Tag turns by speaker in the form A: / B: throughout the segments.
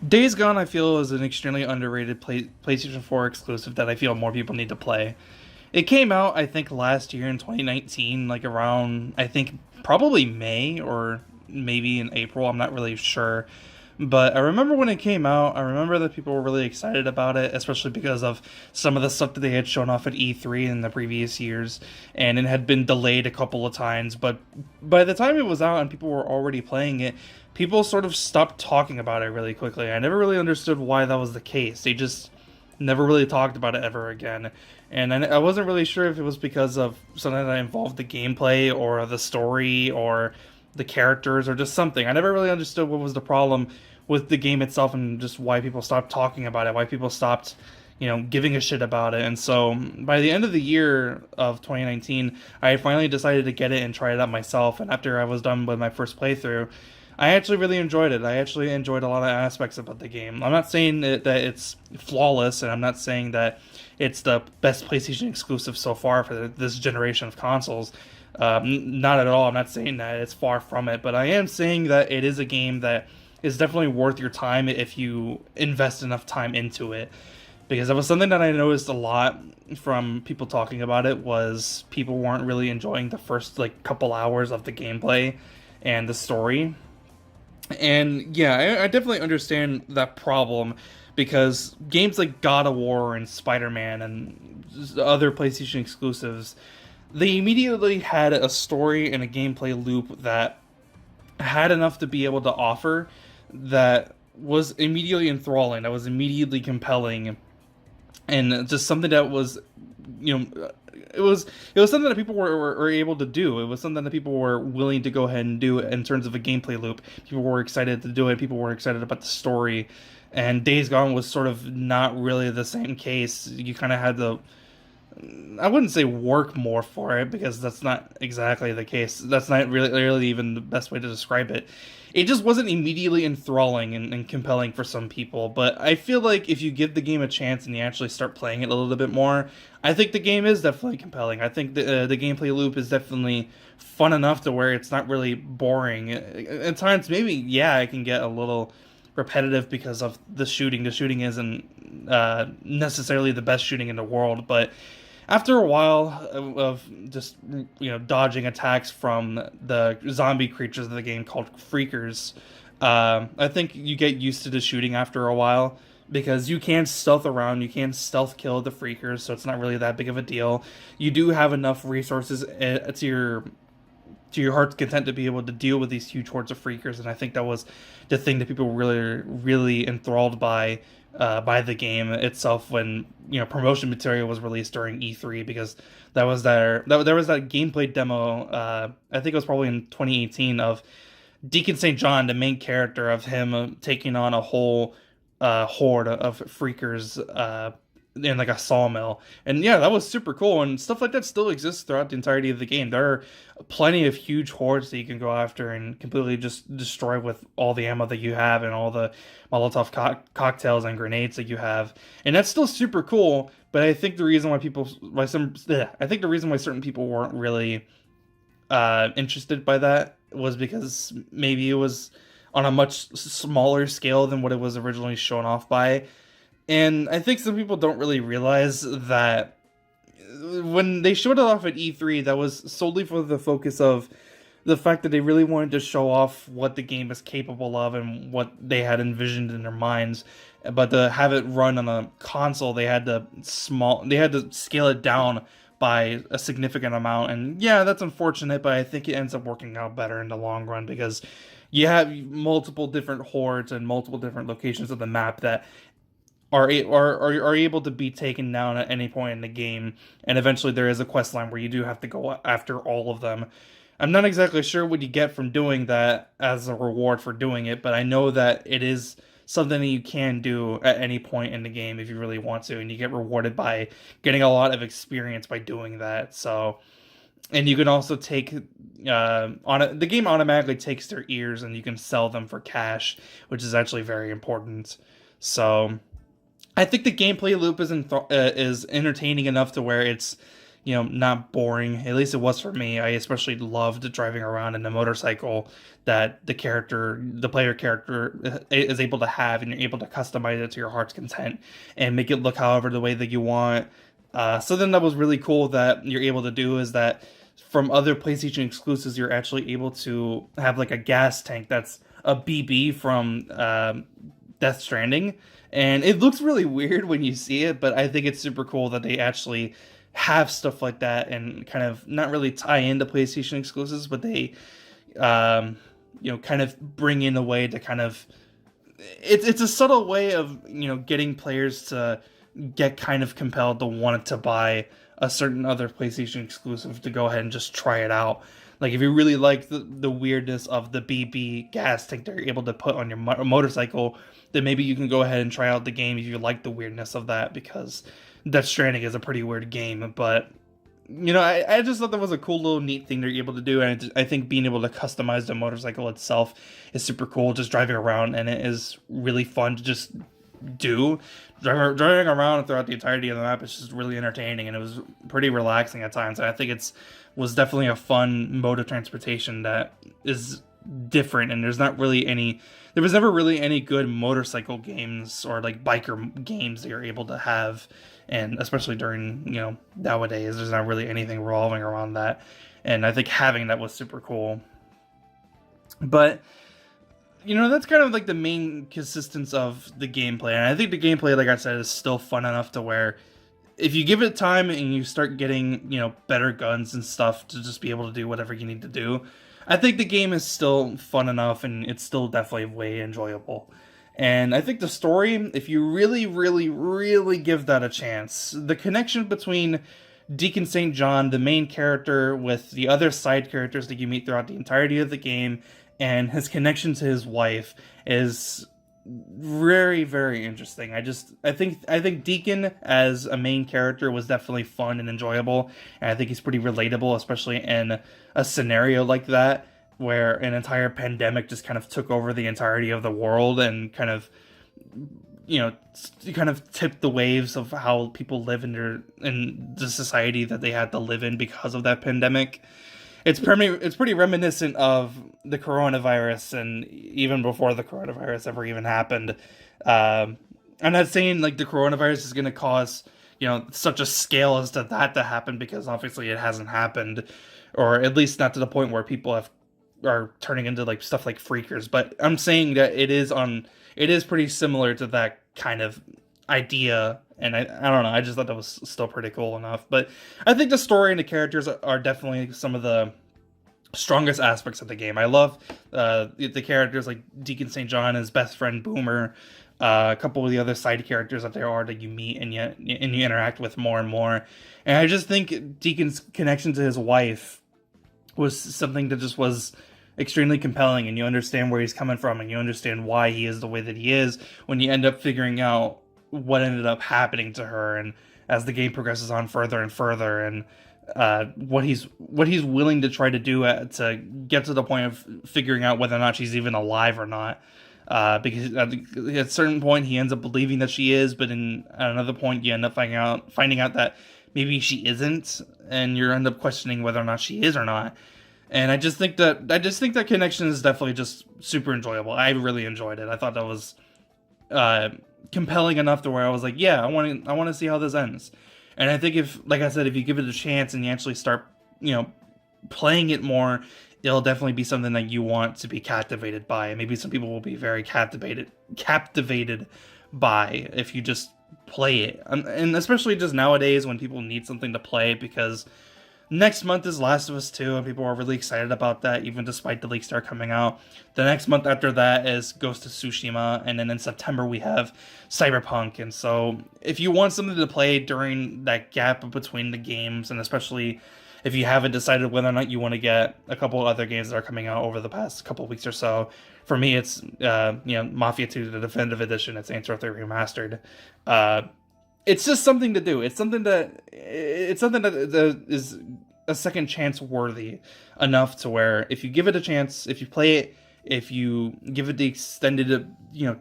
A: Days Gone, I feel, is an extremely underrated PlayStation 4 exclusive that I feel more people need to play. It came out, I think, last year in 2019, like around, I think, probably May or maybe in April. I'm not really sure. But I remember when it came out, I remember that people were really excited about it, especially because of some of the stuff that they had shown off at E3 in the previous years, and it had been delayed a couple of times. But by the time it was out and people were already playing it, people sort of stopped talking about it really quickly. I never really understood why that was the case. They just never really talked about it ever again. And I wasn't really sure if it was because of something that involved the gameplay or the story or the characters or just something. I never really understood what was the problem with the game itself and just why people stopped talking about it, why people stopped, giving a shit about it. And so by the end of the year of 2019, I finally decided to get it and try it out myself. And after I was done with my first playthrough, I actually really enjoyed it. I actually enjoyed a lot of aspects about the game. I'm not saying that it's flawless, and I'm not saying that it's the best PlayStation exclusive so far for this generation of consoles. Not at all. I'm not saying that. It's far from it. But I am saying that it is a game that is definitely worth your time if you invest enough time into it. Because that was something that I noticed a lot from people talking about it, was people weren't really enjoying the first like couple hours of the gameplay and the story. And yeah, I definitely understand that problem, because games like God of War and Spider-Man and other PlayStation exclusives, they immediately had a story and a gameplay loop that had enough to be able to offer that was immediately enthralling, that was immediately compelling, and just something that was, you know, it was something that people were able to do. It was something that people were willing to go ahead and do in terms of a gameplay loop. People were excited to do it. People were excited about the story, and Days Gone was sort of not really the same case. You kind of had to, I wouldn't say work more for it, because that's not exactly the case. That's not really even the best way to describe it. It just wasn't immediately enthralling and compelling for some people. But I feel like if you give the game a chance and you actually start playing it a little bit more, I think the game is definitely compelling. I think the gameplay loop is definitely fun enough to where it's not really boring. At times, maybe, yeah, I can get a little repetitive because of the shooting. The shooting isn't necessarily the best shooting in the world, but after a while of just dodging attacks from the zombie creatures of the game called freakers, I think you get used to the shooting after a while, because you can stealth around, you can stealth kill the freakers, so it's not really that big of a deal. You do have enough resources to your heart's content to be able to deal with these huge hordes of freakers, and I think that was the thing that people were really, really enthralled by the game itself when promotion material was released during E3, because there was that gameplay demo. I think it was probably in 2018 of Deacon St. John, the main character, of him taking on a whole horde of freakers in like a sawmill. And yeah, that was super cool, and stuff like that still exists throughout the entirety of the game. There are plenty of huge hordes that you can go after and completely just destroy with all the ammo that you have and all the Molotov cocktails and grenades that you have, and that's still super cool. But I think the reason I think the reason why certain people weren't really interested by that was because maybe it was on a much smaller scale than what it was originally shown off by. And I think some people don't really realize that when they showed it off at E3, that was solely for the focus of the fact that they really wanted to show off what the game is capable of and what they had envisioned in their minds. But to have it run on a console, they had to scale it down by a significant amount. And yeah, that's unfortunate, but I think it ends up working out better in the long run, because you have multiple different hordes and multiple different locations of the map that are able to be taken down at any point in the game, and eventually there is a quest line where you do have to go after all of them. I'm not exactly sure what you get from doing that as a reward for doing it, but I know that it is something that you can do at any point in the game if you really want to, and you get rewarded by getting a lot of experience by doing that. So, and you can also take the game automatically takes their ears and you can sell them for cash, which is actually very important. So I think the gameplay loop is entertaining enough to where it's not boring. At least it was for me. I especially loved driving around in a motorcycle that the player character is able to have, and you're able to customize it to your heart's content and make it look however the way that you want. Something that was really cool that you're able to do is that from other PlayStation exclusives, you're actually able to have like a gas tank that's a BB from Death Stranding, and it looks really weird when you see it, but I think it's super cool that they actually have stuff like that and kind of not really tie into PlayStation exclusives, but they kind of bring in a way to kind of it's a subtle way of getting players to get kind of compelled to want to buy a certain other PlayStation exclusive to go ahead and just try it out. Like if you really like the weirdness of the BB gas tank that you're able to put on your motorcycle, then maybe you can go ahead and try out the game if you like the weirdness of that, because Death Stranding is a pretty weird game. But I just thought that was a cool little neat thing they're able to do, and I think being able to customize the motorcycle itself is super cool. Just driving around, and it is really fun to just do. Driving around throughout the entirety of the map is just really entertaining, and it was pretty relaxing at times. And I think was definitely a fun mode of transportation that is different, and there was never really any good motorcycle games or like biker games that you're able to have. And especially during, nowadays, there's not really anything revolving around that. And I think having that was super cool. But, that's kind of like the main consistence of the gameplay. And I think the gameplay, like I said, is still fun enough to where if you give it time and you start getting, better guns and stuff to just be able to do whatever you need to do, I think the game is still fun enough, and it's still definitely way enjoyable. And I think the story, if you really, really, really give that a chance, the connection between Deacon St. John, the main character, with the other side characters that you meet throughout the entirety of the game, and his connection to his wife is very, very interesting. I think Deacon as a main character was definitely fun and enjoyable, and I think he's pretty relatable, especially in a scenario like that, where an entire pandemic just kind of took over the entirety of the world and kind of, tipped the waves of how people live in the society that they had to live in because of that pandemic. It's pretty reminiscent of the coronavirus, and even before the coronavirus ever even happened. I'm not saying like the coronavirus is going to cause such a scale as to that to happen, because obviously it hasn't happened, or at least not to the point where people are turning into like stuff like freakers. But I'm saying that it is pretty similar to that kind of idea, and I don't know, I just thought that was still pretty cool enough. But I think the story and the characters are definitely some of the strongest aspects of the game. I love the characters like Deacon St. John, his best friend Boomer, a couple of the other side characters that there are that you meet and you interact with more and more. And I just think Deacon's connection to his wife was something that just was extremely compelling, and you understand where he's coming from, and you understand why he is the way that he is when you end up figuring out what ended up happening to her, and as the game progresses on further and further, and what he's willing to try to do to get to the point of figuring out whether or not she's even alive or not. Because at a certain point he ends up believing that she is, but at another point you end up finding out that maybe she isn't, and you end up questioning whether or not she is or not. And I just think that connection is definitely just super enjoyable. I really enjoyed it. I thought that was compelling enough to where I was like, yeah, I want to see how this ends. And I think if you give it a chance and you actually start, playing it more, it'll definitely be something that you want to be captivated by. And maybe some people will be very captivated by if you just play it. And especially just nowadays when people need something to play, because next month is Last of Us 2, and people are really excited about that, even despite the leaks that are coming out. The next month after that is Ghost of Tsushima, and then in September we have Cyberpunk. And so if you want something to play during that gap between the games, and especially if you haven't decided whether or not you want to get a couple other games that are coming out over the past couple of weeks or so, for me it's Mafia 2, the Definitive Edition. It's Saints Row 3 Remastered. It's just something to do. It's something that is a second chance worthy enough to where if you give it a chance, if you play it, if you give it the extended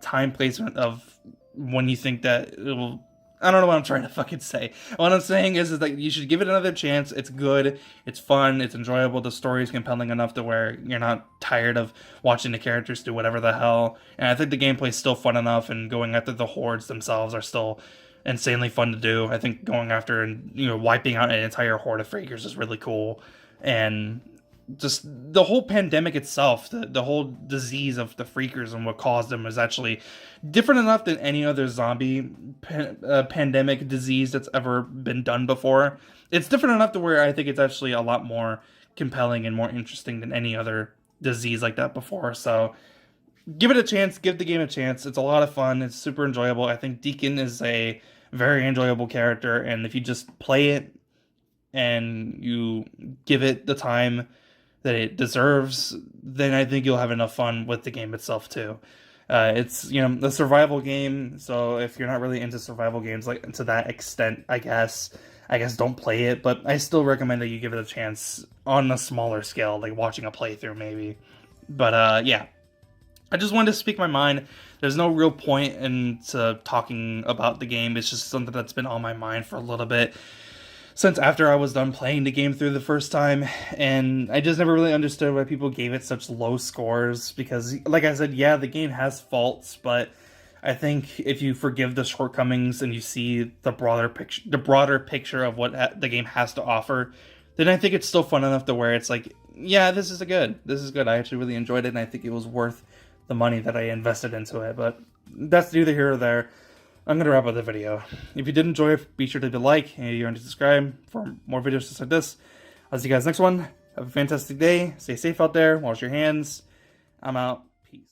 A: time placement of when you think that it will I don't know what I'm trying to fucking say. What I'm saying is that you should give it another chance. It's good, it's fun, it's enjoyable. The story is compelling enough to where you're not tired of watching the characters do whatever the hell. And I think the gameplay is still fun enough, and going after the hordes themselves are still insanely fun to do. I think going after and wiping out an entire horde of freakers is really cool, and just the whole pandemic itself, the whole disease of the freakers and what caused them is actually different enough than any other zombie pandemic disease that's ever been done before. It's different enough to where I think it's actually a lot more compelling and more interesting than any other disease like that before. So give it a chance, give the game a chance. It's a lot of fun, it's super enjoyable. I think Deacon is a very enjoyable character, and if you just play it and you give it the time that it deserves, then I think you'll have enough fun with the game itself too. It's a survival game, so if you're not really into survival games like to that extent, I guess don't play it. But I still recommend that you give it a chance on a smaller scale, like watching a playthrough maybe. But yeah, I just wanted to speak my mind. There's no real point into talking about the game. It's just something that's been on my mind for a little bit since after I was done playing the game through the first time, and I just never really understood why people gave it such low scores, because, like I said, yeah, the game has faults, but I think if you forgive the shortcomings and you see the broader picture of what the game has to offer, then I think it's still fun enough to where it's like, yeah, this is good. I actually really enjoyed it, and I think it was worth the money that I invested into it, but that's neither here or there. I'm going to wrap up the video. If you did enjoy it, be sure to like and subscribe for more videos just like this. I'll see you guys next one. Have a fantastic day. Stay safe out there. Wash your hands. I'm out. Peace.